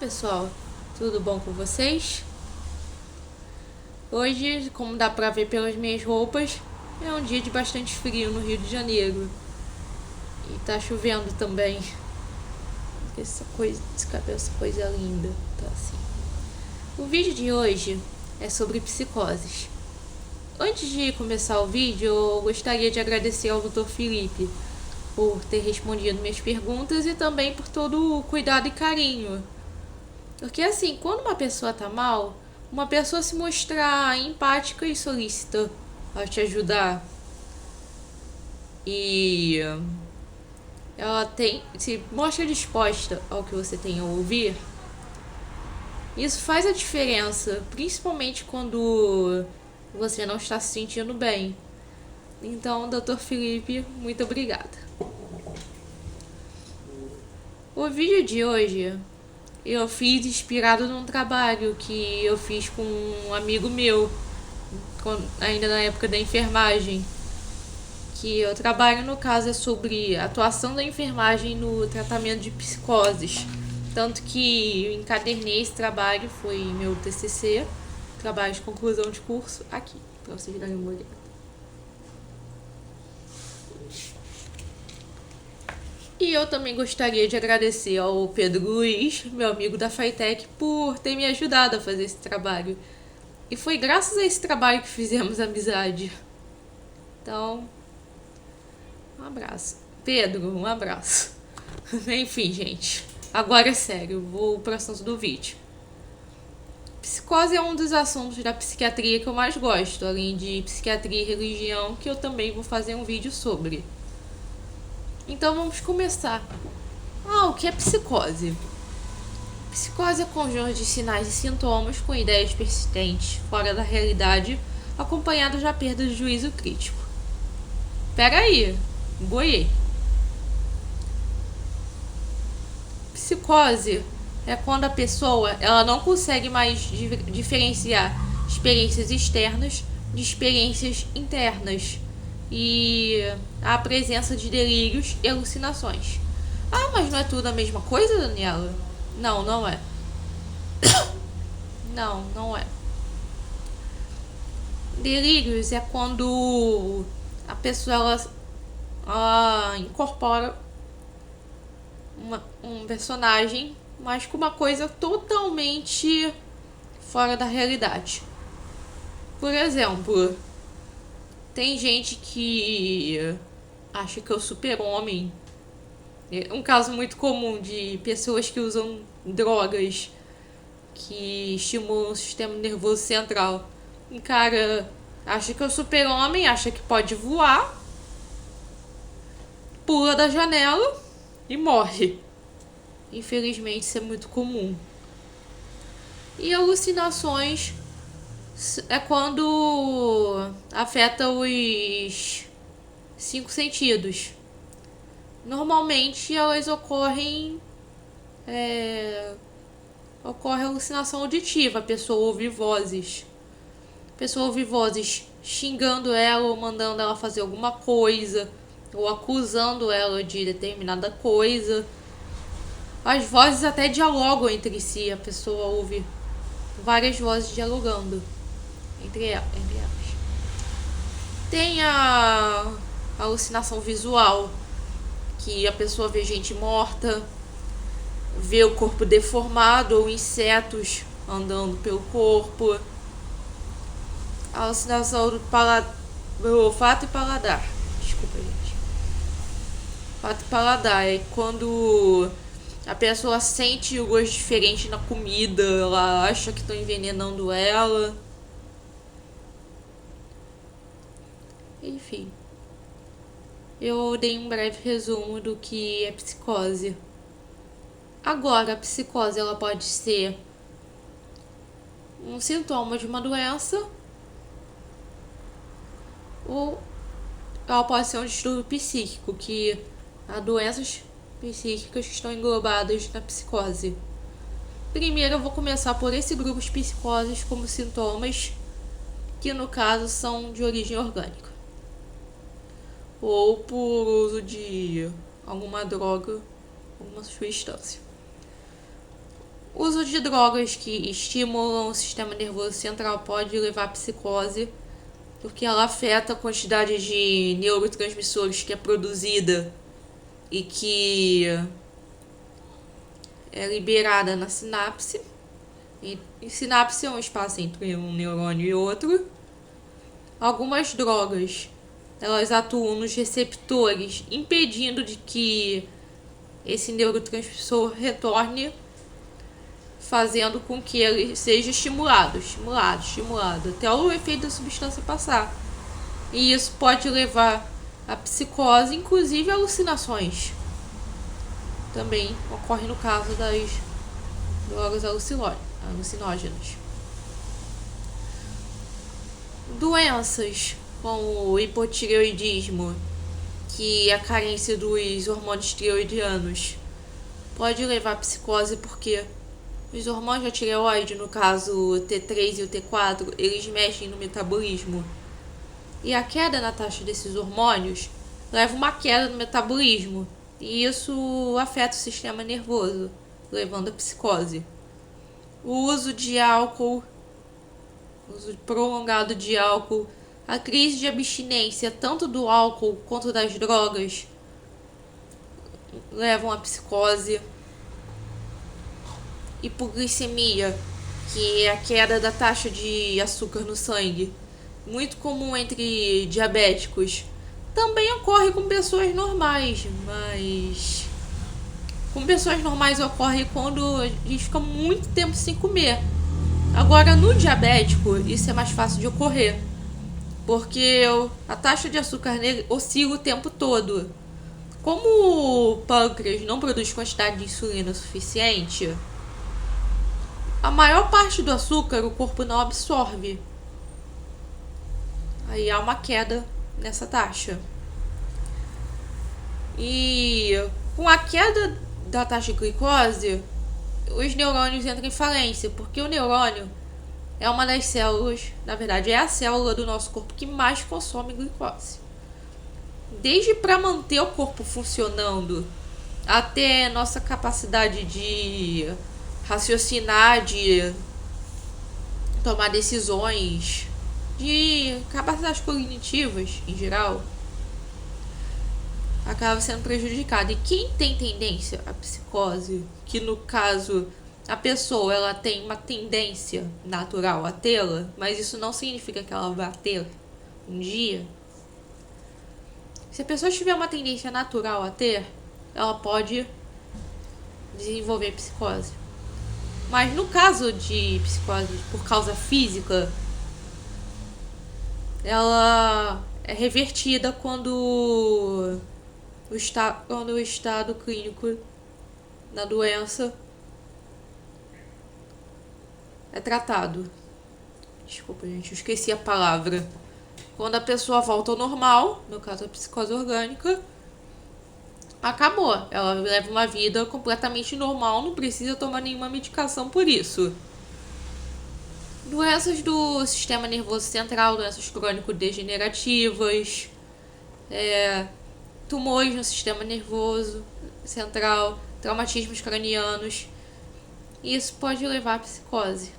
pessoal, tudo bom com vocês? Hoje, como dá pra ver pelas minhas roupas, é um dia de bastante frio no Rio de Janeiro. E tá chovendo também. Esse cabelo, essa coisa linda, tá assim. O vídeo de hoje é sobre psicoses. Antes de começar o vídeo, eu gostaria de agradecer ao Dr. Felipe por ter respondido minhas perguntas e também por todo o cuidado e carinho. Porque assim, quando uma pessoa tá mal, uma pessoa se mostrar empática e solícita a te ajudar e ela se mostra disposta ao que você tem a ouvir, isso faz a diferença, principalmente quando você não está se sentindo bem. Então, Dr. Felipe, muito obrigada. O vídeo de hoje eu fiz inspirado num trabalho que eu fiz com um amigo meu, ainda na época da enfermagem. Que o trabalho, no caso, é sobre a atuação da enfermagem no tratamento de psicoses. Tanto que eu encadernei esse trabalho, foi meu TCC, trabalho de conclusão de curso, aqui, para vocês darem uma olhada. E eu também gostaria de agradecer ao Pedro Luiz, meu amigo da Fitec, por ter me ajudado a fazer esse trabalho. E foi graças a esse trabalho que fizemos amizade. Então, um abraço. Pedro, um abraço. Enfim, gente. Agora é sério, vou pro assunto do vídeo. Psicose é um dos assuntos da psiquiatria que eu mais gosto, além de psiquiatria e religião, que eu também vou fazer um vídeo sobre. Então vamos começar. O que é psicose? Psicose é conjunto de sinais e sintomas com ideias persistentes, fora da realidade, acompanhados da perda de juízo crítico. Peraí, boiei. Psicose é quando a pessoa ela não consegue mais diferenciar experiências externas de experiências internas e a presença de delírios e alucinações. Mas não é tudo a mesma coisa, Daniela? Não, não é. Não é. Delírios é quando a pessoa ela incorpora um personagem, mas com uma coisa totalmente fora da realidade. Por exemplo, tem gente que acha que é o super-homem. É um caso muito comum de pessoas que usam drogas que estimulam o sistema nervoso central. Um cara acha que é o super-homem, acha que pode voar, pula da janela e morre. Infelizmente, isso é muito comum. E alucinações é quando afeta os 5 sentidos. Normalmente elas ocorre alucinação auditiva, a pessoa ouve vozes. A pessoa ouve vozes xingando ela ou mandando ela fazer alguma coisa, ou acusando ela de determinada coisa. As vozes até dialogam entre si, a pessoa ouve várias vozes dialogando entre elas. Tem a alucinação visual, que a pessoa vê gente morta, vê o corpo deformado ou insetos andando pelo corpo. A alucinação do olfato e paladar. Desculpa, gente. Olfato e paladar é quando a pessoa sente o gosto diferente na comida, ela acha que estão envenenando ela. Enfim. Eu dei um breve resumo do que é psicose. Agora, a psicose ela pode ser um sintoma de uma doença ou ela pode ser um distúrbio psíquico, que há doenças psíquicas que estão englobadas na psicose. Primeiro eu vou começar por esse grupo de psicoses como sintomas, que no caso são de origem orgânica, ou por uso de alguma droga, alguma substância. O uso de drogas que estimulam o sistema nervoso central pode levar à psicose, porque ela afeta a quantidade de neurotransmissores que é produzida e que é liberada na sinapse. E sinapse é um espaço entre um neurônio e outro. Algumas drogas, elas atuam nos receptores, impedindo de que esse neurotransmissor retorne, fazendo com que ele seja estimulado, até o efeito da substância passar. E isso pode levar à psicose, inclusive alucinações. Também ocorre no caso das drogas alucinógenas. Doenças como o hipotireoidismo, que é a carência dos hormônios tireoidianos, pode levar à psicose porque os hormônios da tireoide, no caso o T3 e o T4, eles mexem no metabolismo. E a queda na taxa desses hormônios leva a uma queda no metabolismo. E isso afeta o sistema nervoso, levando à psicose. O uso de álcool, uso prolongado de álcool, a crise de abstinência, tanto do álcool quanto das drogas, levam à psicose. Hipoglicemia, que é a queda da taxa de açúcar no sangue, muito comum entre diabéticos, também ocorre com pessoas normais, mas com pessoas normais ocorre quando a gente fica muito tempo sem comer. Agora, no diabético, isso é mais fácil de ocorrer, porque a taxa de açúcar nele oscila o tempo todo. Como o pâncreas não produz quantidade de insulina suficiente, a maior parte do açúcar o corpo não absorve. Aí há uma queda nessa taxa. E com a queda da taxa de glicose, os neurônios entram em falência, porque o neurônio é uma das células, na verdade é a célula do nosso corpo que mais consome glicose. Desde para manter o corpo funcionando, até nossa capacidade de raciocinar, de tomar decisões, de capacidades cognitivas em geral, acaba sendo prejudicada. E quem tem tendência à psicose, que no caso a pessoa ela tem uma tendência natural a tê-la, mas isso não significa que ela vai ter um dia. Se a pessoa tiver uma tendência natural a ter, ela pode desenvolver psicose. Mas no caso de psicose por causa física, ela é revertida quando o estado clínico da doença é tratado. Desculpa, gente, eu esqueci a palavra. Quando a pessoa volta ao normal, no caso a psicose orgânica, acabou. Ela leva uma vida completamente normal, não precisa tomar nenhuma medicação por isso. Doenças do sistema nervoso central, doenças crônico-degenerativas, tumores no sistema nervoso central, traumatismos cranianos. Isso pode levar à psicose.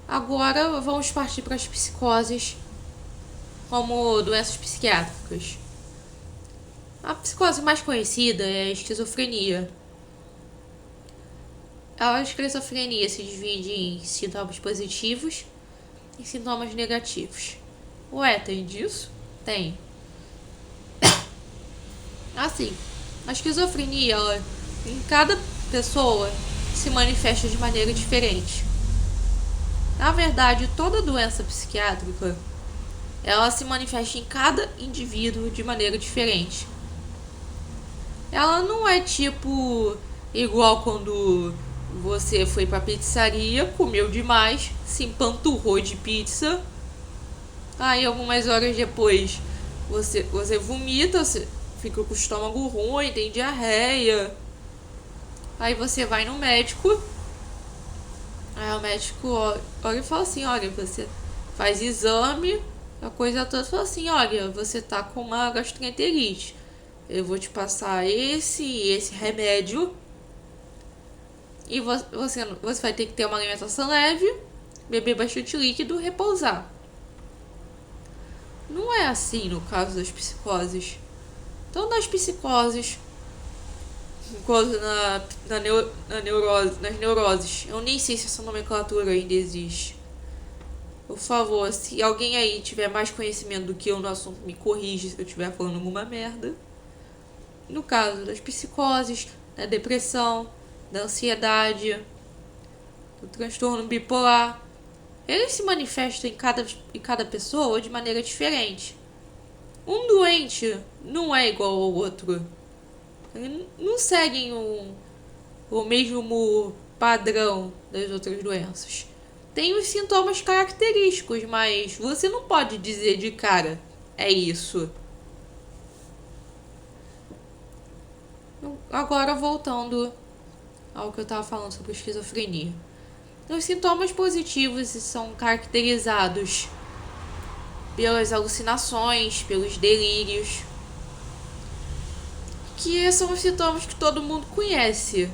Agora vamos partir para as psicoses como doenças psiquiátricas. A psicose mais conhecida é a esquizofrenia. A esquizofrenia se divide em sintomas positivos e sintomas negativos. Ué, tem disso? Tem. Assim, a esquizofrenia, ela, em cada pessoa, se manifesta de maneira diferente. Na verdade, toda doença psiquiátrica, ela se manifesta em cada indivíduo de maneira diferente. Ela não é tipo igual quando você foi pra pizzaria, comeu demais, se empanturrou de pizza, aí algumas horas depois você vomita, você fica com o estômago ruim, tem diarreia, aí você vai no médico, aí o médico olha e fala assim, olha, você faz exame, a coisa toda, fala assim, olha, você tá com uma gastroenterite, eu vou te passar esse remédio E você vai ter que ter uma alimentação leve, beber bastante líquido, repousar. Não é assim no caso das psicoses. Então, nas psicoses, quanto nas neuroses, eu nem sei se essa nomenclatura ainda existe. Por favor, se alguém aí tiver mais conhecimento do que eu no assunto, me corrija se eu estiver falando alguma merda. No caso das psicoses, da depressão, da ansiedade, do transtorno bipolar, eles se manifestam em cada pessoa de maneira diferente. Um doente não é igual ao outro. Eles não seguem o mesmo padrão das outras doenças. Tem os sintomas característicos, mas você não pode dizer de cara, é isso. Agora voltando ao que eu estava falando sobre esquizofrenia. Os sintomas positivos são caracterizados pelas alucinações, pelos delírios, que são os sintomas que todo mundo conhece.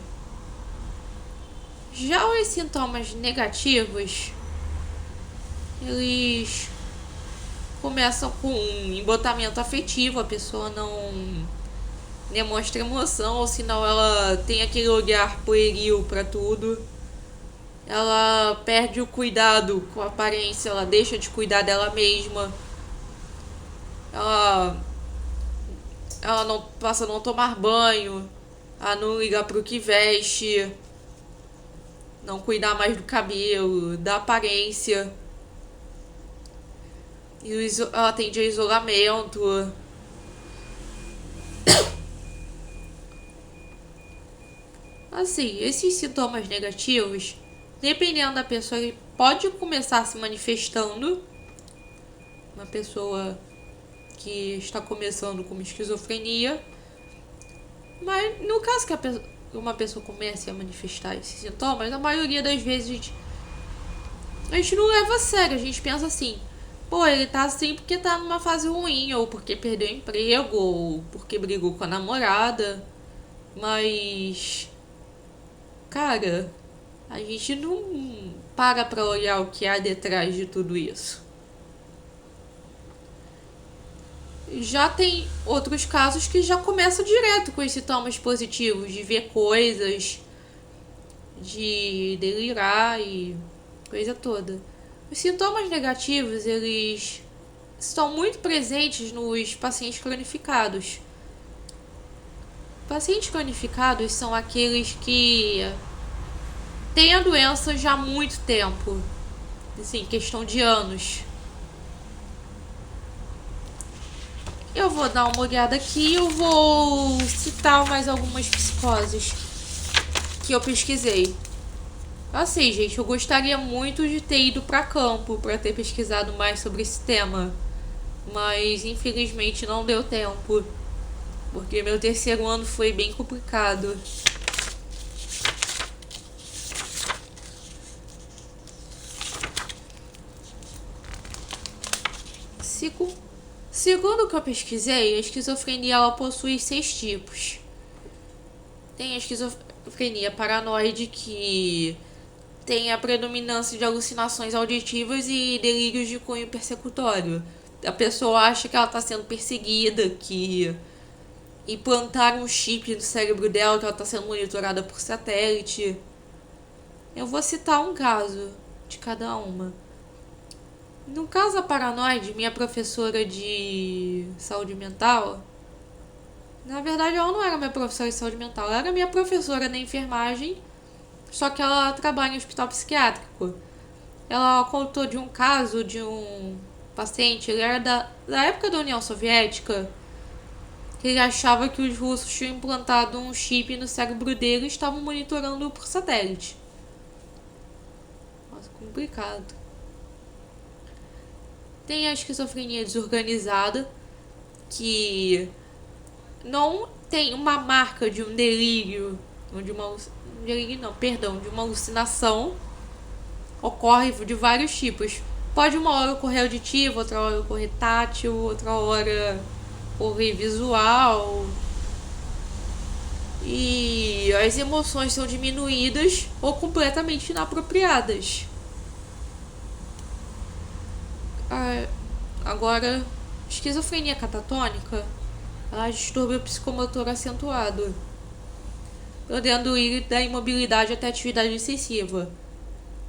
Já os sintomas negativos, eles começam com um embotamento afetivo, a pessoa não demonstra emoção, ou senão ela tem aquele olhar pueril pra tudo. Ela perde o cuidado com a aparência, ela deixa de cuidar dela mesma. Ela não passa a não tomar banho, a não ligar pro que veste, não cuidar mais do cabelo, da aparência. E ela tende a isolamento. Assim, esses sintomas negativos, dependendo da pessoa, ele pode começar se manifestando. Uma pessoa que está começando com esquizofrenia. Mas no caso que uma pessoa comece a manifestar esses sintomas, a maioria das vezes a gente não leva a sério. A gente pensa assim, pô, ele tá assim porque tá numa fase ruim, ou porque perdeu o emprego, ou porque brigou com a namorada. Mas, cara, a gente não para pra olhar o que há detrás de tudo isso. Já tem outros casos que já começam direto com os sintomas positivos, de ver coisas, de delirar e coisa toda. Os sintomas negativos, eles estão muito presentes nos pacientes cronificados. Pacientes cronificados são aqueles que têm a doença já há muito tempo, assim, questão de anos. Eu vou dar uma olhada aqui, eu vou citar mais algumas psicoses que eu pesquisei. Assim, gente, eu gostaria muito de ter ido para campo para ter pesquisado mais sobre esse tema, mas infelizmente não deu tempo, porque meu terceiro ano foi bem complicado. Segundo o que eu pesquisei, a esquizofrenia ela possui 6 tipos. Tem a esquizofrenia paranoide, que tem a predominância de alucinações auditivas e delírios de cunho persecutório. A pessoa acha que ela está sendo perseguida, que implantaram um chip no cérebro dela, que ela está sendo monitorada por satélite. Eu vou citar um caso de cada uma. No caso da paranoide, minha professora de saúde mental, na verdade ela não era minha professora de saúde mental, ela era minha professora na enfermagem, só que ela trabalha em hospital psiquiátrico. Ela contou de um caso de um paciente, ele era da época da União Soviética, que ele achava que os russos tinham implantado um chip no cérebro dele e estavam monitorando por satélite. Nossa, complicado. Tem a esquizofrenia desorganizada, que não tem uma marca de um delírio, ou de uma alucinação. Ocorre de vários tipos. Pode uma hora ocorrer auditivo, outra hora ocorrer tátil, outra hora ocorrer visual. e as emoções são diminuídas ou completamente inapropriadas. Agora, esquizofrenia catatônica, ela é distúrbio psicomotor acentuado, podendo ir da imobilidade até atividade excessiva.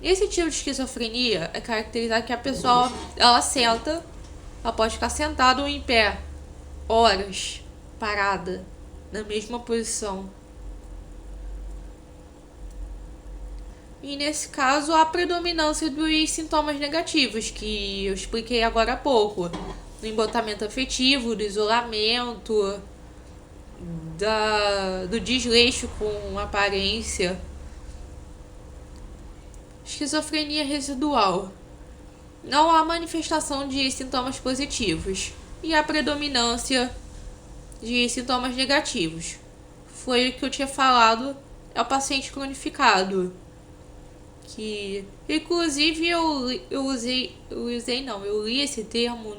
Esse tipo de esquizofrenia é caracterizado que a pessoa ela senta, ela pode ficar sentada ou em pé, horas, parada, na mesma posição. E nesse caso, há a predominância dos sintomas negativos, que eu expliquei agora há pouco. Do embotamento afetivo, do isolamento, do desleixo com aparência. Esquizofrenia residual. Não há manifestação de sintomas positivos e a predominância de sintomas negativos. Foi o que eu tinha falado, é o paciente cronificado. Que inclusive eu li esse termo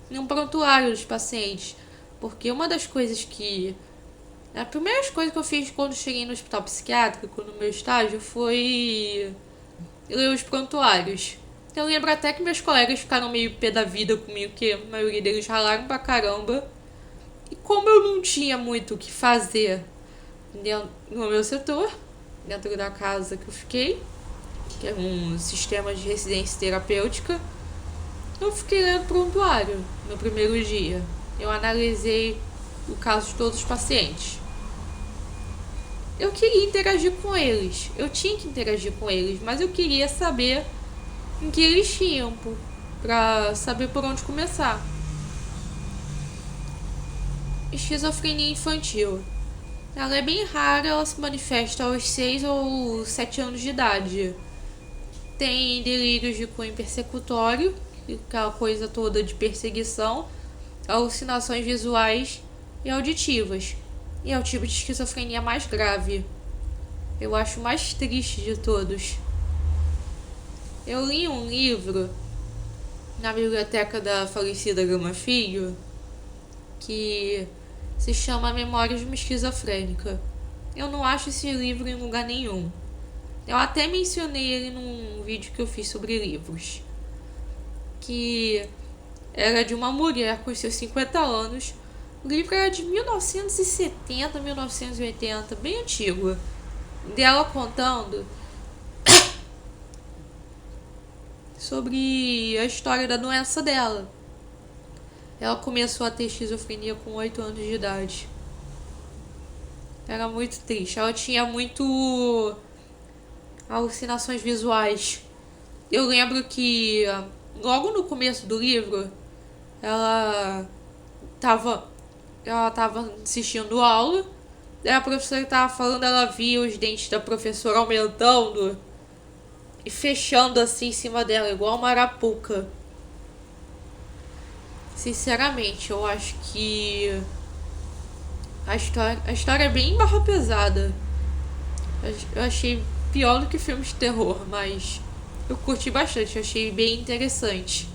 num prontuário dos pacientes, porque uma das coisas que a primeira coisa que eu fiz quando cheguei no hospital psiquiátrico no meu estágio foi ler os prontuários. Eu lembro até que meus colegas ficaram meio pé da vida comigo, que a maioria deles ralaram pra caramba. E como eu não tinha muito o que fazer no meu setor, dentro da casa que eu fiquei, que é um sistema de residência terapêutica, eu fiquei lendo prontuário no primeiro dia. Eu analisei o caso de todos os pacientes. Eu queria interagir com eles, eu tinha que interagir com eles, mas eu queria saber em que eles tinham, pra saber por onde começar. Esquizofrenia infantil. Ela é bem rara, ela se manifesta aos 6 ou 7 anos de idade. Tem delírios de cunho persecutório, aquela coisa toda de perseguição, alucinações visuais e auditivas. E é o tipo de esquizofrenia mais grave. Eu acho o mais triste de todos. Eu li um livro na biblioteca da falecida Gama Filho que se chama Memórias de uma Esquizofrênica. Eu não acho esse livro em lugar nenhum. Eu até mencionei ele num vídeo que eu fiz sobre livros. Que era de uma mulher com seus 50 anos. O livro era de 1970, 1980, bem antigo. Dela contando sobre a história da doença dela. Ela começou a ter esquizofrenia com 8 anos de idade. Era muito triste. Ela tinha muito alucinações visuais. Eu lembro que logo no começo do livro ela tava assistindo aula. A professora estava falando, ela via os dentes da professora aumentando e fechando assim em cima dela, igual uma arapuca. Sinceramente, eu acho que a história é bem barra pesada. Eu achei pior do que filmes de terror, mas eu curti bastante, eu achei bem interessante.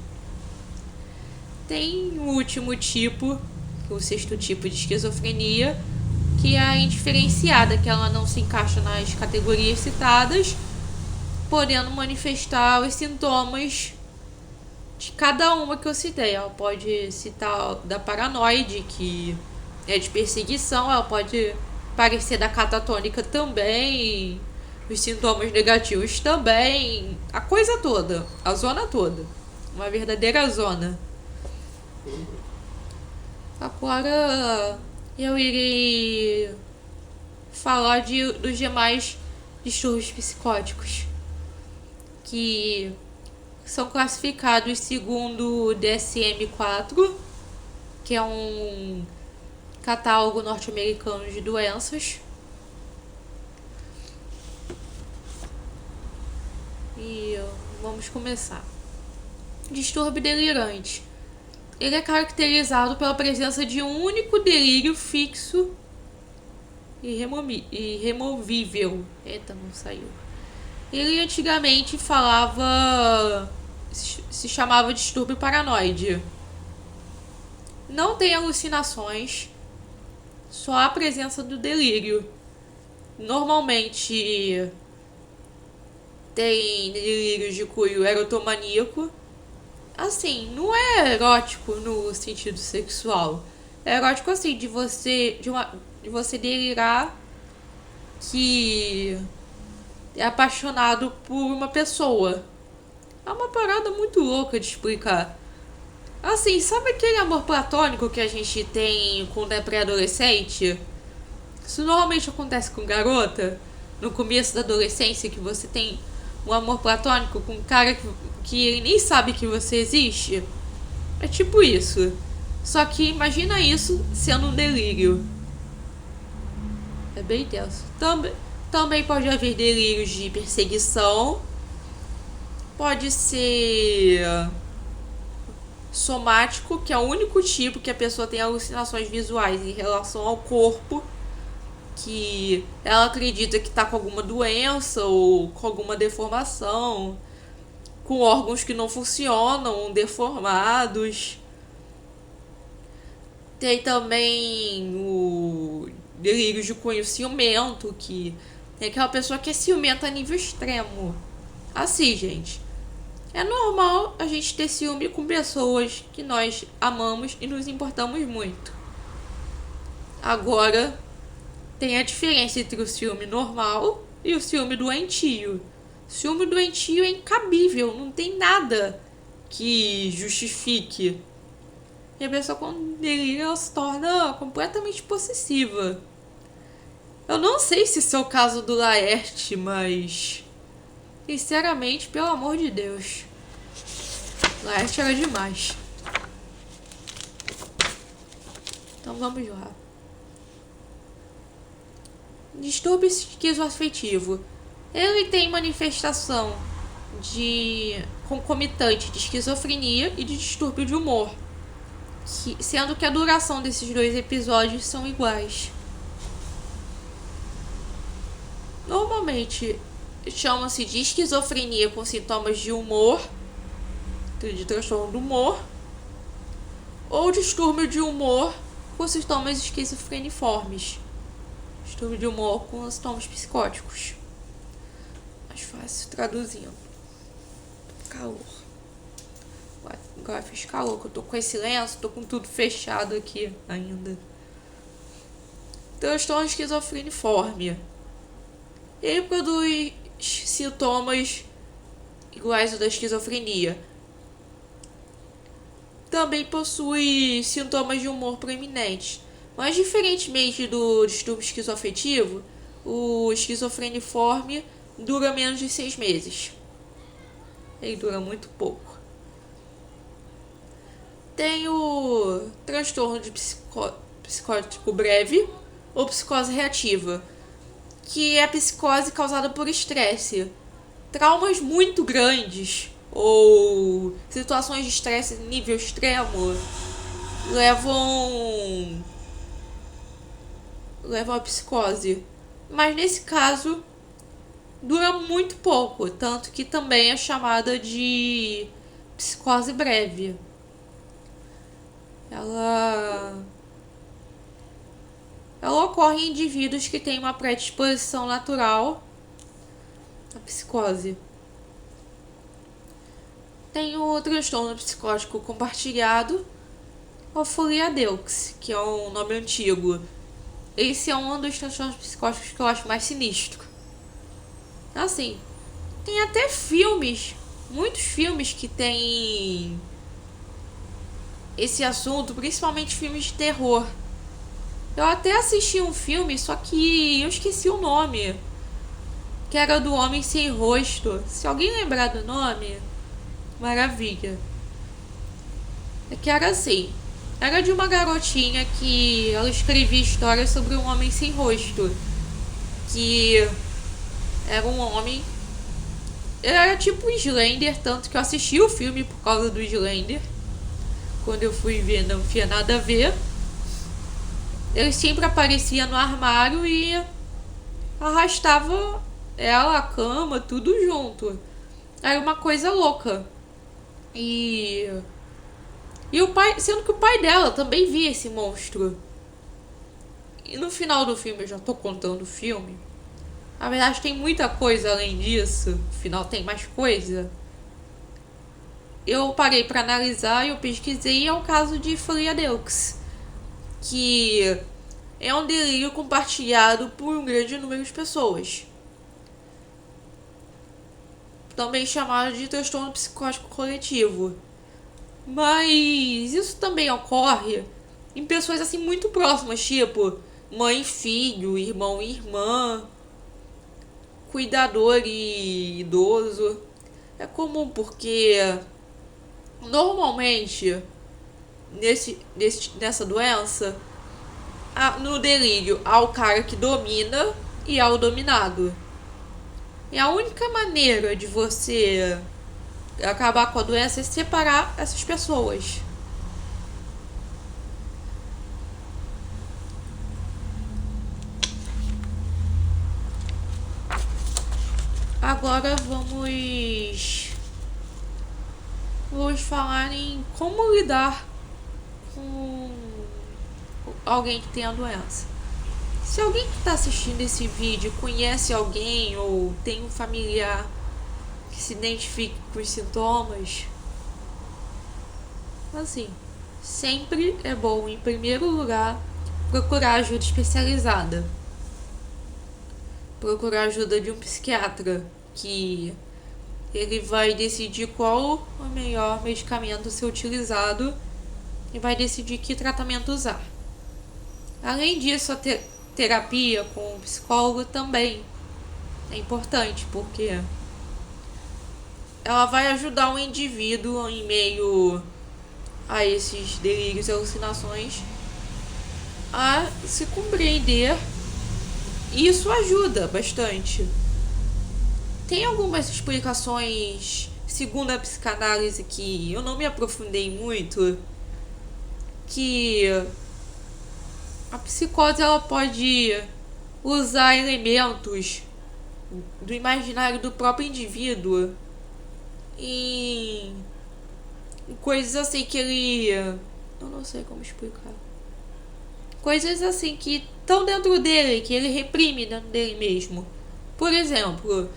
Tem o último tipo, o 6º tipo de esquizofrenia, que é a indiferenciada, que ela não se encaixa nas categorias citadas, podendo manifestar os sintomas de cada uma que eu citei. Ela pode citar da paranoide, que é de perseguição, ela pode parecer da catatônica também, os sintomas negativos também, a coisa toda, a zona toda, uma verdadeira zona. Agora eu irei falar dos demais distúrbios psicóticos, que são classificados segundo o DSM-4, que é um catálogo norte-americano de doenças. E vamos começar. Distúrbio delirante. Ele é caracterizado pela presença de um único delírio fixo e removível. Eita, não saiu. Ele antigamente se chamava distúrbio paranoide. Não tem alucinações, só a presença do delírio. Normalmente tem delírios de cunho erotomaníaco. Assim, não é erótico no sentido sexual. É erótico assim, de você delirar que é apaixonado por uma pessoa. É uma parada muito louca de explicar. Assim, sabe aquele amor platônico que a gente tem quando é pré-adolescente? Isso normalmente acontece com garota. No começo da adolescência, que você tem um amor platônico com um cara que ele nem sabe que você existe. É tipo isso. Só que imagina isso sendo um delírio. É bem tenso. Também pode haver delírios de perseguição. Pode ser somático, que é o único tipo que a pessoa tem alucinações visuais em relação ao corpo, que ela acredita que está com alguma doença ou com alguma deformação, com órgãos que não funcionam, deformados. Tem também o delírio de cunho ciumento, que é aquela pessoa que é ciumenta a nível extremo. Assim, gente, é normal a gente ter ciúme com pessoas que nós amamos e nos importamos muito. Agora, tem a diferença entre o ciúme normal e o ciúme doentio. O ciúme doentio é incabível, não tem nada que justifique. E a pessoa, quando delira, ela se torna completamente possessiva. Eu não sei se isso é o caso do Laerte, mas sinceramente, pelo amor de Deus, Laerte era demais. Então vamos lá. Distúrbio esquizoafetivo. Ele tem manifestação de concomitante de esquizofrenia e de distúrbio de humor, sendo que a duração desses dois episódios são iguais. Normalmente chama-se de esquizofrenia com sintomas de humor, de transtorno do humor, ou distúrbio de humor com sintomas esquizofreniformes. Distúrbio de humor com sintomas psicóticos. Mais fácil traduzindo. Calor. Agora fez calor, que eu tô com esse lenço, tô com tudo fechado aqui ainda. Transtorno esquizofreniforme. Ele produz sintomas iguais ao da esquizofrenia. Também possui sintomas de humor proeminentes. Mas, diferentemente do distúrbio esquizoafetivo, o esquizofreniforme dura menos de 6 meses. Ele dura muito pouco. Tem o transtorno de psicótico breve ou psicose reativa, que é a psicose causada por estresse. Traumas muito grandes ou situações de estresse nível extremo levam à psicose. Mas nesse caso dura muito pouco, tanto que também é chamada de psicose breve. Ela ocorre em indivíduos que têm uma predisposição natural à psicose. Tem o transtorno psicótico compartilhado, ou folia deux, que é um nome antigo. Esse é um dos transtornos psicóticos que eu acho mais sinistro. Assim, tem até filmes, muitos filmes que tem esse assunto, principalmente filmes de terror. Eu até assisti um filme, só que eu esqueci o nome, que era do Homem Sem Rosto. Se alguém lembrar do nome, maravilha. É que era assim, era de uma garotinha que ela escrevia histórias sobre um homem sem rosto, que era um homem, ele era tipo um Slender, tanto que eu assisti o filme por causa do Slender. Quando eu fui ver, não tinha nada a ver. Ele sempre aparecia no armário e arrastava ela, a cama, tudo junto. Era uma coisa louca. E o pai, sendo que o pai dela também via esse monstro. E no final do filme, eu já tô contando o filme. Na verdade, tem muita coisa além disso. No final, tem mais coisa. Eu parei pra analisar, eu pesquisei, e é o caso de Floriadeux, que é um delírio compartilhado por um grande número de pessoas, também chamado de transtorno psicótico coletivo. Mas isso também ocorre em pessoas assim muito próximas, tipo mãe e filho, irmão e irmã, cuidador e idoso. É comum porque normalmente nessa doença, no delírio, há o cara que domina e há o dominado. E a única maneira de você acabar com a doença é separar essas pessoas. Agora vamos falar em como lidar com alguém que tem a doença. Se alguém que está assistindo esse vídeo conhece alguém ou tem um familiar que se identifique com os sintomas, assim, sempre é bom, em primeiro lugar, procurar ajuda especializada. Procurar ajuda de um psiquiatra, que ele vai decidir qual o melhor medicamento a ser utilizado e vai decidir que tratamento usar. Além disso, a terapia com o psicólogo também é importante, porque ela vai ajudar o indivíduo em meio a esses delírios e alucinações a se compreender, e isso ajuda bastante. Tem algumas explicações, segundo a psicanálise, que eu não me aprofundei muito, que a psicose ela pode usar elementos do imaginário do próprio indivíduo em coisas assim que ele... eu não sei como explicar. Coisas assim que estão dentro dele, que ele reprime dentro dele mesmo. Por exemplo,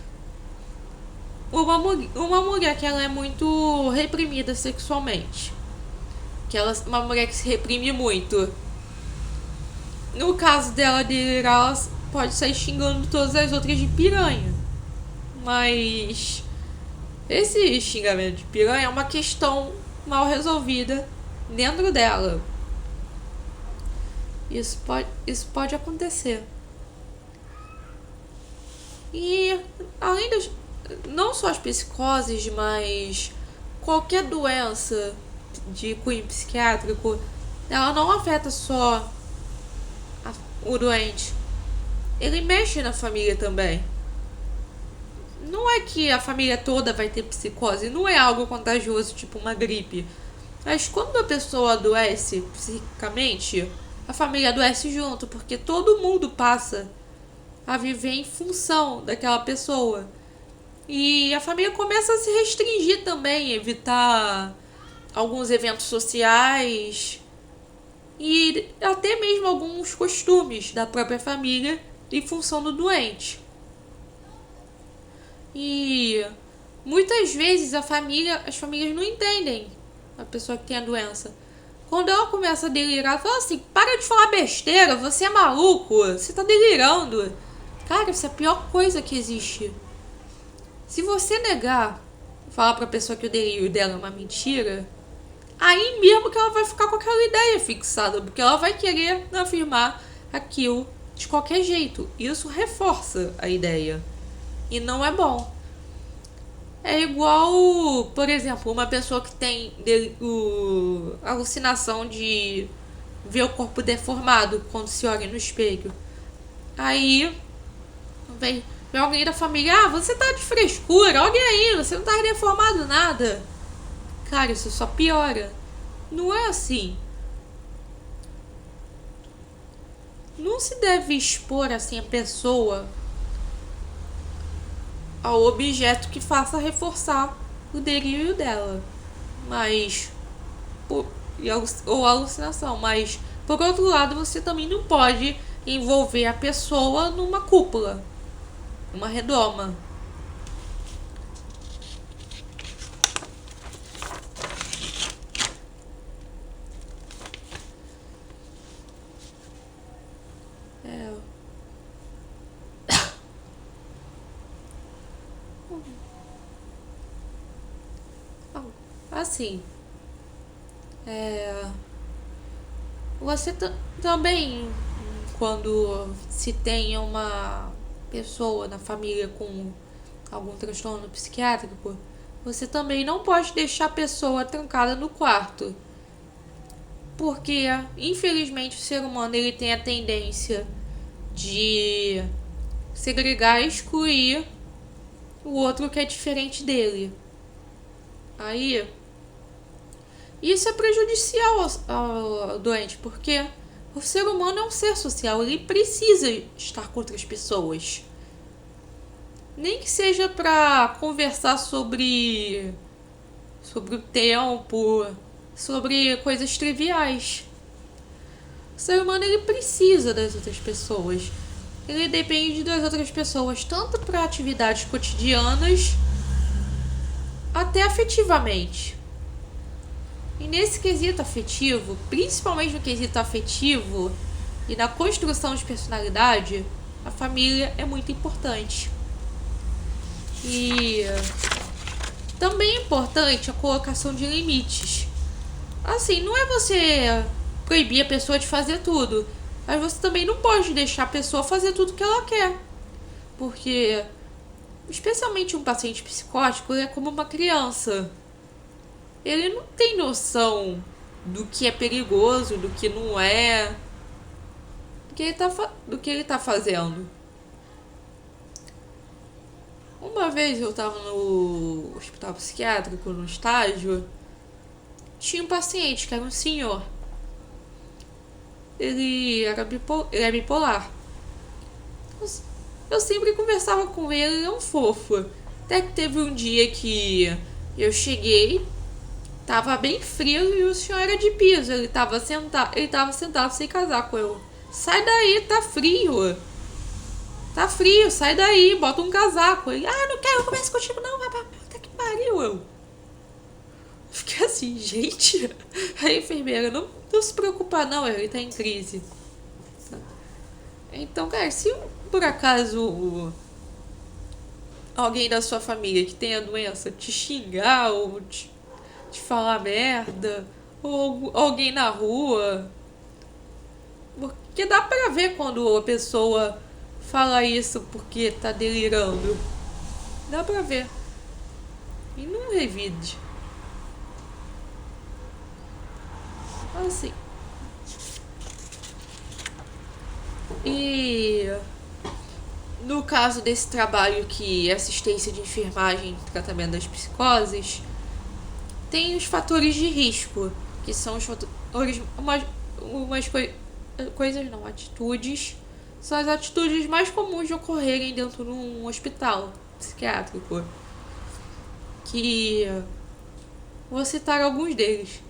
uma mulher que ela é muito reprimida sexualmente, que ela é uma mulher que se reprime muito. No caso dela delirar, ela pode sair xingando todas as outras de piranha. Mas esse xingamento de piranha é uma questão mal resolvida dentro dela. Isso pode acontecer. E além das... não só as psicoses, mas qualquer doença de cunho psiquiátrico, ela não afeta só o doente. Ele mexe na família também. Não é que a família toda vai ter psicose, não é algo contagioso, tipo uma gripe. Mas quando a pessoa adoece psicicamente, a família adoece junto, porque todo mundo passa a viver em função daquela pessoa. E a família começa a se restringir também, evitar alguns eventos sociais e até mesmo alguns costumes da própria família em função do doente. E muitas vezes as famílias não entendem a pessoa que tem a doença. Quando ela começa a delirar, fala assim: para de falar besteira, você é maluco, você tá delirando. Cara, isso é a pior coisa que existe. Se você negar, falar pra pessoa que o delírio dela é uma mentira, aí mesmo que ela vai ficar com aquela ideia fixada, porque ela vai querer afirmar aquilo de qualquer jeito. Isso reforça a ideia. E não é bom. É igual, por exemplo, uma pessoa que tem alucinação de ver o corpo deformado quando se olha no espelho. Aí vem alguém da família: você tá de frescura, olha aí, você não tá deformado nada. Cara, isso só piora. Não é assim. Não se deve expor assim a pessoa ao objeto que faça reforçar o delírio dela. Mas ou a alucinação, mas por outro lado, você também não pode envolver a pessoa numa cúpula, uma redoma. É. Assim, você também, quando se tem uma pessoa na família com algum transtorno psiquiátrico, você também não pode deixar a pessoa trancada no quarto. Porque, infelizmente, o ser humano ele tem a tendência de segregar e excluir o outro que é diferente dele. Aí, isso é prejudicial ao doente, porque o ser humano é um ser social, ele precisa estar com outras pessoas. Nem que seja para conversar sobre o tempo, sobre coisas triviais. O ser humano ele precisa das outras pessoas. Ele depende das outras pessoas tanto para atividades cotidianas até afetivamente. E nesse quesito afetivo, principalmente no quesito afetivo e na construção de personalidade, a família é muito importante. E também é importante a colocação de limites. Assim, não é você proibir a pessoa de fazer tudo, mas você também não pode deixar a pessoa fazer tudo que ela quer. Porque, especialmente um paciente psicótico, ele é como uma criança. Ele não tem noção do que é perigoso, do que não é, do que ele tá fazendo. Uma vez eu tava no hospital psiquiátrico, no estágio, tinha um paciente que era um senhor. Ele é bipolar. Eu sempre conversava com ele, ele é um fofo. Até que teve um dia que eu cheguei, tava bem frio e o senhor era de piso. Ele tava sentado sem casaco. Eu, sai daí, tá frio. Tá frio, sai daí, bota um casaco. Ele, não quero conversar contigo não, rapaz. Puta que pariu, eu. Fiquei assim, gente. A enfermeira, não se preocupa não, ele tá em crise. Então, cara, se por acaso alguém da sua família que tem a doença te xingar ou te falar merda, ou alguém na rua, porque dá pra ver quando a pessoa fala isso porque tá delirando. Dá pra ver. E não revide. Assim. E no caso desse trabalho que é assistência de enfermagem e tratamento das psicoses, tem os fatores de risco, que são os fatores, coisas não, atitudes, são as atitudes mais comuns de ocorrerem dentro de um hospital psiquiátrico. Que vou citar alguns deles.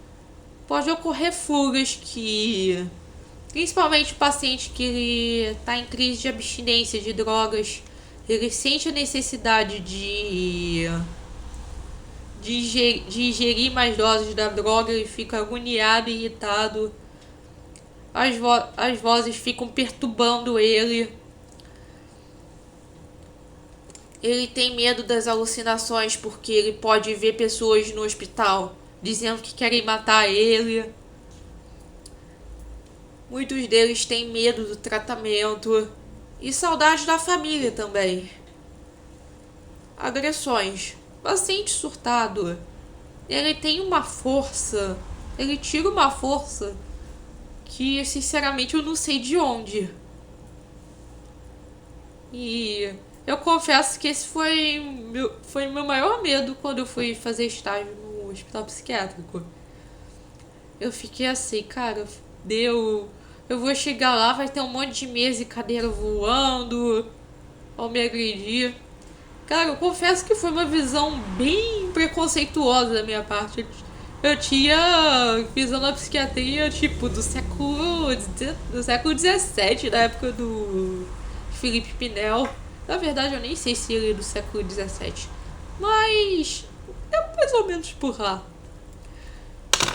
Pode ocorrer fugas que, principalmente o paciente que ele está em crise de abstinência de drogas, ele sente a necessidade de ingerir mais doses da droga e fica agoniado e irritado. As vozes ficam perturbando ele. Ele tem medo das alucinações porque ele pode ver pessoas no hospital dizendo que querem matar ele. Muitos deles têm medo do tratamento e saudade da família também. Agressões. Paciente surtado, ele tem uma força, ele tira uma força que sinceramente eu não sei de onde. E eu confesso que esse foi meu maior medo quando eu fui fazer estágio no hospital psiquiátrico. Eu fiquei assim, cara, eu vou chegar lá, vai ter um monte de mesa e cadeira voando, vão me agredir. Cara, eu confesso que foi uma visão bem preconceituosa da minha parte. Eu tinha. Fiz na psiquiatria, tipo, do século XVII, da época do Felipe Pinel. Na verdade, eu nem sei se ele é do século XVII. Mas. É mais ou menos por lá.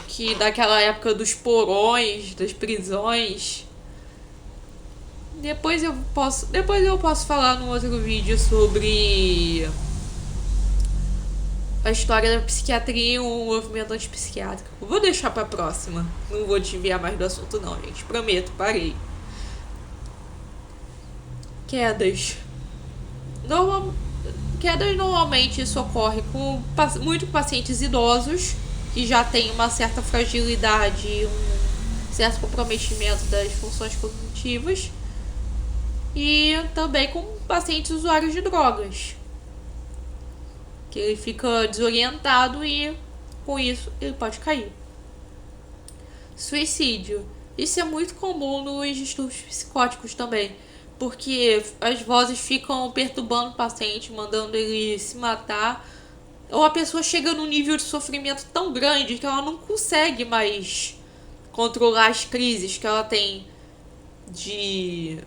Que daquela época dos porões, das prisões. Depois eu posso falar num outro vídeo sobre a história da psiquiatria e o movimento antipsiquiátrico. Vou deixar pra próxima. Não vou desviar mais do assunto não, gente. Prometo, parei. Quedas. Normal... Quedas normalmente isso ocorre com muito pacientes idosos que já têm uma certa fragilidade e um certo comprometimento das funções cognitivas. E também com pacientes usuários de drogas. Que ele fica desorientado e com isso ele pode cair. Suicídio. Isso é muito comum nos distúrbios psicóticos também. Porque as vozes ficam perturbando o paciente, mandando ele se matar. Ou a pessoa chega num nível de sofrimento tão grande que ela não consegue mais controlar as crises que ela tem de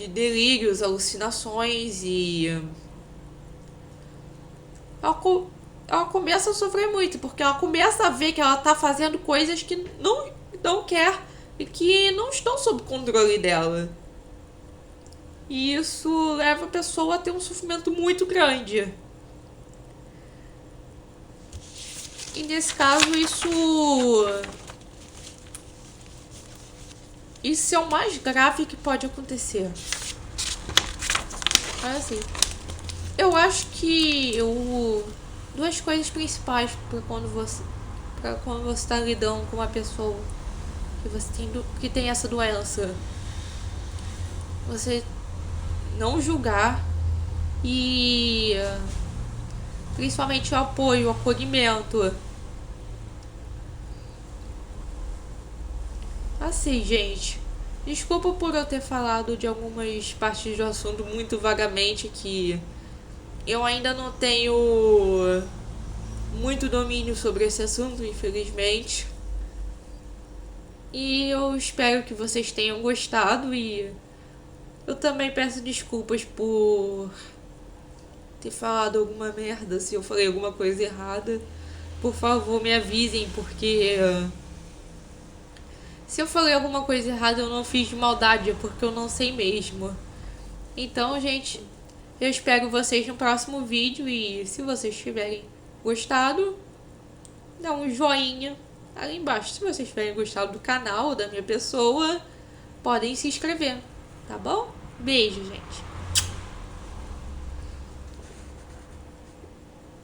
delírios, alucinações e ela começa a sofrer muito, porque ela começa a ver que ela tá fazendo coisas que não quer e que não estão sob controle dela. E isso leva a pessoa a ter um sofrimento muito grande. E nesse caso isso é o mais grave que pode acontecer. Assim, eu acho que duas coisas principais para quando você está lidando com uma pessoa que tem essa doença, você não julgar e principalmente o apoio, o acolhimento. Assim, gente, desculpa por eu ter falado de algumas partes do assunto muito vagamente, que eu ainda não tenho muito domínio sobre esse assunto, infelizmente. E eu espero que vocês tenham gostado e eu também peço desculpas por ter falado alguma merda, se eu falei alguma coisa errada. Por favor, me avisem, porque se eu falei alguma coisa errada eu não fiz de maldade, é porque eu não sei mesmo. Então, gente, eu espero vocês no próximo vídeo e se vocês tiverem gostado, dá um joinha ali embaixo. Se vocês tiverem gostado do canal ou da minha pessoa, podem se inscrever, tá bom? Beijo, gente.